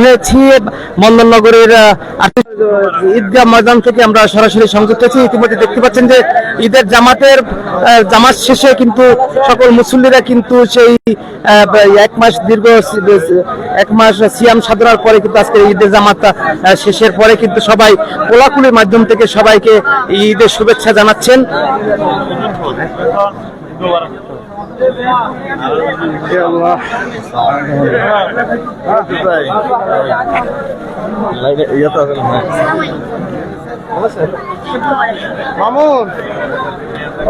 হয়েছি মন্দননগরের ঈদগাহ ময়দান থেকে আমরা সরাসরি সংযুক্ত আছি। ইতিমধ্যে দেখতে পাচ্ছেন যে ঈদের জামাত শেষে কিন্তু সকল মুসল্লিরা কিন্তু সেই এক মাস সিয়াম সাধনার পরে কিন্তু আজকে ঈদের জামাত শেষের পরে কিন্তু সবাই কোলাকুলির মাধ্যম থেকে সবাইকে ঈদের শুভেচ্ছা জানাচ্ছেন। মামুন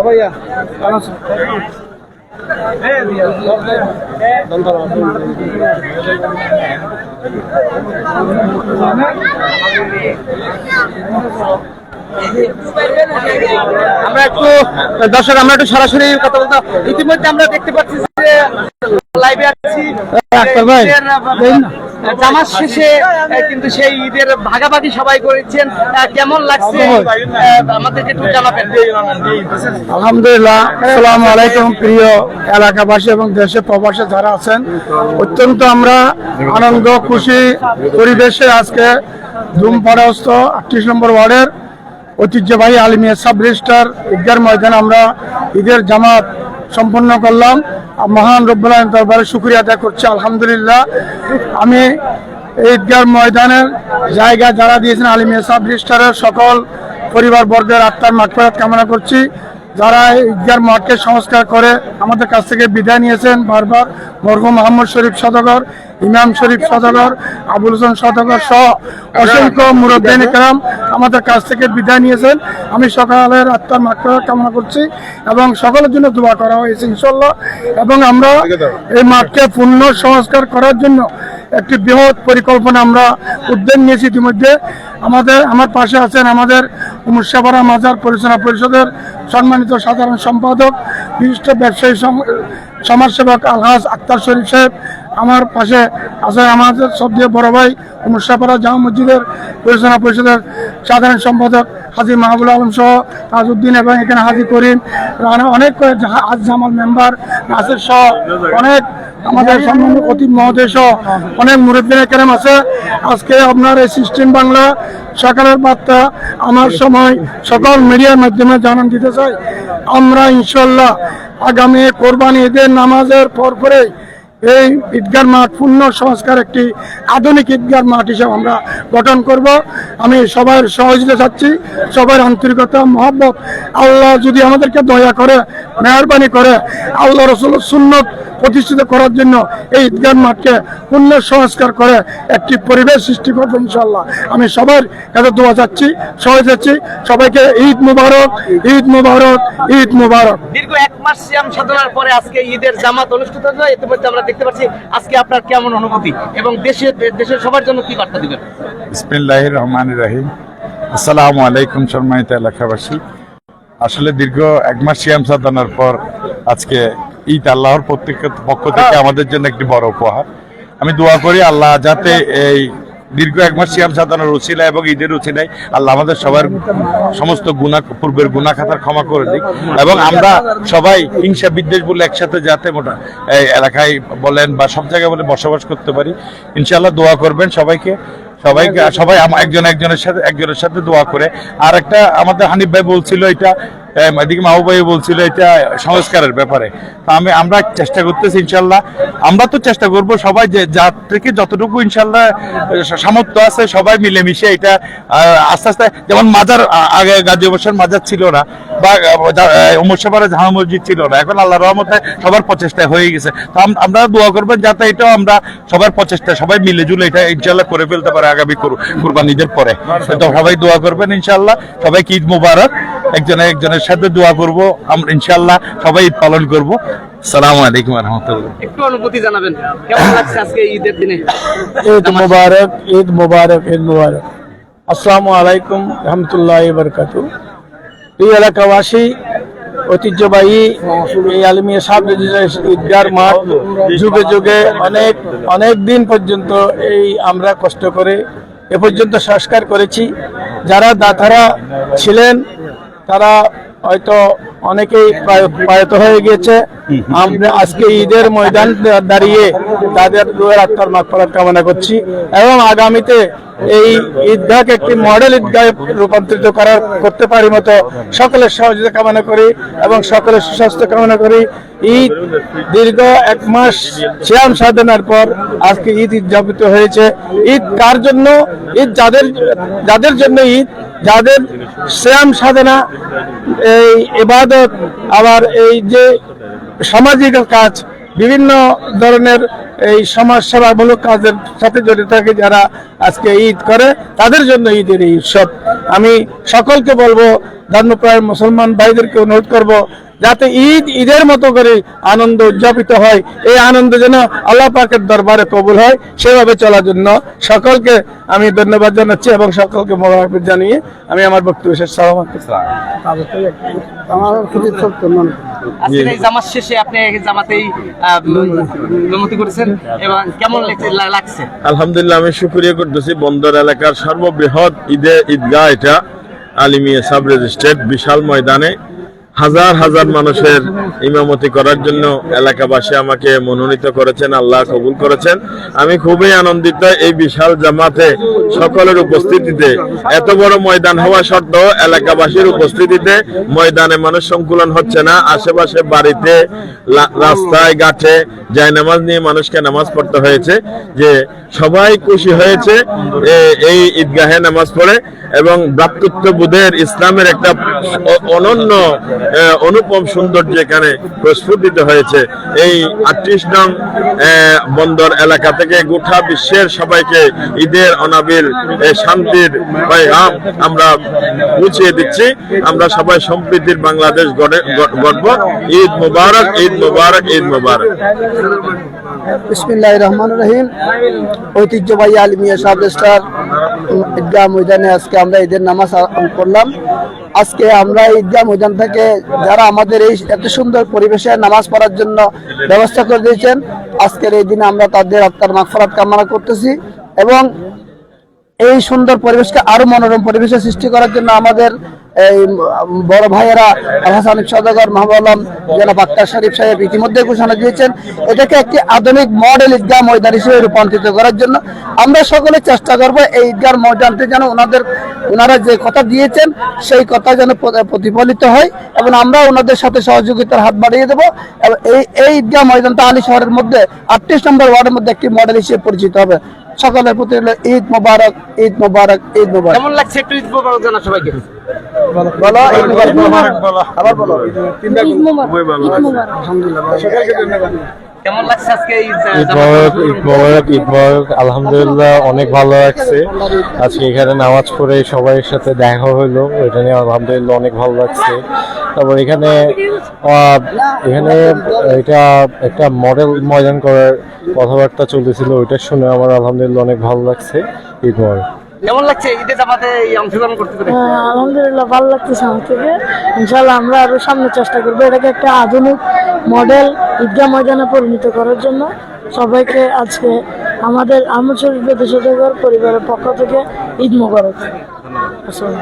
ভাইয়া আমরা একটু দর্শক আমরা একটু সরাসরি কথা বলতে ইতিমধ্যে আমরা দেখতে পাচ্ছি যে লাইভে আছি জামাত শেষে কিন্তু সেই ঈদের ভাগাভাগি সবাই করেছেন, কেমন লাগছে আমাদেরকে একটু জানাবেন। আলহামদুলিল্লাহ, আসসালামু আলাইকুম প্রিয় এলাকাবাসী এবং দেশে প্রবাসে যারা আছেন, অত্যন্ত আমরা আনন্দ খুশি পরিবেশে আজকে ধুমপাড়াস্থ 38 নম্বর ওয়ার্ডের ঐতিহ্যবাহী আলিমিয়া সাব রেজিস্ট্রার ঈদগাহ ময়দানে আমরা ঈদের জামাত সম্পন্ন করলাম। মহান রব্বুল আলামিনের দরবারে শুকরিয়া আদায় করছি আলহামদুলিল্লাহ। আমি ঈদগাহ ময়দানের জায়গা যারা দিয়েছেন আলিমিয়া সাব রেজিস্ট্রারের সকল পরিবারবর্গের আত্মার মাগফিরাত কামনা করছি। যারা ঈদগাহ মাঠকে সংস্কার করে আমাদের কাছ থেকে বিদায় নিয়েছেন বারবার, মরহুম মোহাম্মদ শরীফ সওদাগর, ইমাম শরীফ সওদাগর, আবুল হোসেন সওদাগর সহ অসংখ্য মুরব্বিয়ান ইকরাম আমাদের কাছ থেকে বিদায় নিয়েছেন। আমি সকালের আত্মার মাগফিরাত কামনা করছি এবং সকলের জন্য দোয়া করা হয়েছে ইনশাআল্লাহ। এবং আমরা এই মাঠকে পূর্ণ সংস্কার করার জন্য একটি বৃহৎ পরিকল্পনা আমরা উদ্যোগ নিয়েছি। ইতিমধ্যে আমার পাশে আছেন আমাদের মুর্শিদাবাদ মাজার পরিচালনা পরিষদের সম্মানিত সাধারণ সম্পাদক, বিশিষ্ট ব্যবসায়ী সমাজসেবক আলহাজ আক্তার শরীফ সাহেব। আমার পাশে আছে আমাদের সবচেয়ে বড় ভাই মুর্শিদাবাদ জামা মসজিদের পরিচালনা পরিষদের সাধারণ সম্পাদক হাজী মাহবুল আলম সহ তাজউদ্দিন, এবং এখানে হাজী করিম, অনেক জামাল মেম্বার নাসির সহ অনেক আমাদের সম্মানিত খতিব মহোদয় সহ অনেক মুরব্বিয়ান কেরাম আছে। আজকে আপনার এই সিস্টেম বাংলা সকালের বার্তা আমার সময় সকল মিডিয়ার মাধ্যমে জানান দিতে চাই। আমরা ইনশাল্লাহ আগামী কোরবানি ঈদের নামাজের পরে এই ঈদগাহ মাঠ পূর্ণ সংস্কার একটি আধুনিক ঈদগাহ মাঠ হিসেবে আমরা গঠন করব। আমি সবার সহযোগিতা চাচ্ছি, সবার আন্তরিকতা মহব্বত। আল্লাহ যদি আমাদেরকে দয়া করে, মেহরবানি করে, আল্লাহ রাসূলের সুন্নত প্রতিষ্ঠিত করার জন্য এই ঈদগাহ মাঠকে পূর্ণ সংস্কার করে একটি পরিবেশ সৃষ্টি করবো ইনশাল্লাহ। আমি সবার কাছে দোয়া চাচ্ছি, সহায় চাচ্ছি। সবাইকে ঈদ মুবারক, ঈদ মুবারক, ঈদ মুবারক। দীর্ঘ 1 মাস সিয়াম সাধনার পরে আজকে ঈদের জামাত অনুষ্ঠিত হলো। ইতিমধ্যে আমরা দেখতে পাচ্ছি আজকে আপনার কেমন অনুভূতি এবং দেশের সবার জন্য কি বার্তা দিবেন? বিসমিল্লাহির রহমানির রহিম। আসসালামু আলাইকুম সম্মানিত এলাকাবাসী। আসলে দীর্ঘ 1 মাস সিয়াম সাধনার পর আজকে ঈদ আল্লাহর পক্ষ থেকে আমাদের জন্য একটি বড় উপহার। আমি দোয়া করি আল্লাহ যাতে এই দীর্ঘ 1 মাস সিয়াম সাধনার উছিলায় এবং ঈদের উছিলায় আল্লাহ আমাদের সবার সমস্ত পূর্বের গুনাহ খাতার ক্ষমা করে দিক, এবং আমরা সবাই হিংসা বিদ্বেষ বলে একসাথে যাতে এই এলাকায় বলেন বা সব জায়গায় বলে বসবাস করতে পারি। ইনশাআল্লাহ দোয়া করবেন সবাই একজনের সাথে দোয়া করে। আর একটা আমাদের হানিফ ভাই বলছিল, এটা এদিকে মাহবুব ভাই বলছিল এটা সংস্কারের ব্যাপারে। তো আমরা চেষ্টা করতেছি ইনশাল্লাহ। আমরা তো চেষ্টা করব সবাই যে যার থেকে যতটুকু ইনশাল্লাহ সামর্থ্য আছে সবাই মিলেমিশে এটা আস্তে আস্তে, যেমন মাজার আগে গাজী অবসর মাজার ছিল না বা মুর্শিদাবাদে জামা মসজিদ ছিল না, এখন আল্লাহর রহমতে সবার প্রচেষ্টায় হয়ে গেছে। তো আমরা দোয়া করবেন যাতে এটাও আমরা সবার প্রচেষ্টা সবাই মিলে জুলে এটা ইনশাল্লাহ করে ফেলতে পারে আগামী কুরবানি ঈদের পরে। তো সবাই দোয়া করবেন ইনশাল্লাহ। সবাইকে ঈদ মুবারক। একজনের সাথে দোয়া করব আমরা ইনশাআল্লাহ, সবাই ঈদ পালন করব। আসসালামু আলাইকুম ওয়া রাহমাতুল্লাহ। একটু অনুভূতি জানাবেন, কেমন লাগছে আজকে ঈদের দিনে? ঈদ মুবারক, ঈদ মুবারক, ঈদ মুবারক। আসসালামু আলাইকুম রাহমাতুল্লাহি ওয়া বারাকাতুহু। এই এলাকাবাসী ঐতিহ্যবাহী এই আলিমিয়া সাব রেজিস্ট্রার ঈদগাহ মাঠ যুগে যুগে অনেক দিন পর্যন্ত এই আমরা কষ্ট করে এ পর্যন্ত সংস্কার করেছি। যারা দাতারা ছিলেন তারা হয়তো অনেকেই প্রয়াত হয়ে গিয়েছে। আমরা আজকে ঈদের ময়দান দাঁড়িয়ে তাদের রুহের আত্মার মাগফিরাত কামনা করছি এবং আগামীতে এই ঈদগাহকে একটি মডেল ঈদগাহে রূপান্তরিত করতে পারি মতো সকলের সহযোগিতা কামনা করি এবং সকলের সুস্বাস্থ্য কামনা করি। ঈদ দীর্ঘ 1 মাস সিয়াম সাধনার পর আজকে ঈদ উদযাপিত হয়েছে। ঈদ কার জন্য? ঈদ যাদের জন্য ঈদ, যাদের সিয়াম সাধনা, এই ইবাদত, আবার এই যে সামাজিক কাজ, বিভিন্ন ধরনের এই সমাজ সেবামূলক কাজের সাথে জড়িত থাকে যারা আজকে ঈদ করে, তাদের জন্য ঈদের এই উৎসব। আমি সকলকে বলবো, ধর্মপ্রায় মুসলমান ভাইদেরকে অনুরোধ করব, যাতে ঈদের মতো করে আনন্দ উদযাপিত হয়, এই আনন্দ যেন আল্লাহ পাকের দরবারে কবুল হয়, সেভাবে চলার জন্য সকলকে আমি ধন্যবাদ জানাচ্ছি এবং সকলকে মোবারকবাদ জানিয়ে আমি আমার বক্তব্য শেষ। আজকের এই জামাত শেষে আপনি জামাতেই উন্নতি করেছেন এবং কেমন লাগছে? আলহামদুলিল্লাহ, আমি শুকরিয়া করতেছি। বন্দর এলাকার সর্ববৃহৎ ঈদগাহ এটা, আলিমিয়া সাব রেজিস্ট্রেট, বিশাল ময়দানে হাজার হাজার মানুষের ইমামতি করার জন্য এলাকাবাসী আমাকে মনোনীত করেছেন, আল্লাহ কবুল করেছেন। আমি খুবই আনন্দিত এই বিশাল জামাতে সকলের উপস্থিতিতে। এত বড় ময়দান হওয়া সত্ত্বেও এলাকাবাসীর উপস্থিতিতে ময়দানে মানুষ সংকুলন হচ্ছে না। আশেপাশে বাড়িতে, রাস্তায় ঘাটে জায়নামাজ নিয়ে মানুষকে নামাজ পড়তে হয়েছে। যে সবাই খুশি হয়েছে এই ঈদগাহে নামাজ পড়ে এবং ভ্রাতৃত্ববোধের, ইসলামের একটা অনন্য অনুপম সৌন্দর্য এখানে প্রস্ফুটিত হয়েছে। এই 38 নং বন্দর এলাকা থেকে গোটা বিশ্বের সবাইকে ঈদের অনাবিল শান্তির পয়গাম আমরা পৌঁছিয়ে দিচ্ছি। আমরা সবাই সম্প্রীতির বাংলাদেশ গড়ব। ঈদ মুবারক, ঈদ মুবারক, ঈদ মুবারক। বিসমিল্লাহির রহমানির রহিম। ঐতিহ্যবাহী আলিমিয়া সাব রেজিস্ট্রার ঈদগাহ ময়দানে আজকে আমরা ঈদের নামাজ পড়লাম। আজকে আমরা ঈদগাহ ময়দান থেকে যারা আমাদের এই এত সুন্দর পরিবেশে নামাজ পড়ার জন্য ব্যবস্থা করে দিয়েছেন, আজকের এই দিনে আমরা তাদের আত্মার মাগফিরাত কামনা করতেছি এবং এই সুন্দর পরিবেশকে আরো মনোরম পরিবেশে সৃষ্টি করার জন্য আমাদের এই বড় ভাইয়েরা হাসান সওদাগর, মাহবুব আলম, জনাব আক্তার শরীফ সাহেব ইতিমধ্যে ঘোষণা দিয়েছেন এটাকে একটি আধুনিক মডেল ঈদগাহ ময়দান হিসেবে রূপান্তরিত করার জন্য। আমরা সকলে চেষ্টা করব এই ঈদগাহ ময়দানটি যেন ওনারা যে কথা দিয়েছেন সেই কথা যেন প্রতিফলিত হয় এবং আমরা ওনাদের সাথে সহযোগিতার হাত বাড়িয়ে দেবো এবং এই ঈদগাহ ময়দানটা আলী শহরের মধ্যে 38 নম্বর ওয়ার্ডের মধ্যে একটি মডেল হিসেবে পরিচিত হবে। সকলের প্রতি ঈদ মোবারক, ঈদ মোবারক, ঈদ মোবারক। কেমন লাগছে একটু ঈদ মোবারক জানা সবাইকে? বলো ঈদ মোবারক, আবার বলো ঈদ মোবারক। আলহামদুলিল্লাহ, কেমন লাগছে আজকে ঈদ মোবারক, ঈদ মোবারক, ঈদ মোবারক। আলহামদুলিল্লাহ অনেক ভালো লাগছে। আজকে এখানে নামাজ পড়ে সবাই সাথে দেখা হলো, এটা নিয়ে আলহামদুলিল্লাহ অনেক ভালো লাগছে। তারপর এখানে এটা একটা মডেল ময়দান করার কথাবার্তা চলতেছিল, ওইটা শুনে আমার আলহামদুলিল্লাহ অনেক ভালো লাগছে। ঈদ মোবারক। কেমন লাগছে ঈদের জামাতে অংশগ্রহণ করতে পেরে? আলহামদুলিল্লাহ ভালো লাগতেছে আমার থেকে। ইনশাআল্লাহ আমরা আরো সামনে চেষ্টা করবো এটাকে একটা আধুনিক মডেল ঈদগাহ ময়দানে পরিণত করার জন্য। সবাইকে আজকে আমাদের আহমদ শরীফ সওদাগর পরিবারের পক্ষ থেকে ঈদ মোবারক। আসসালামু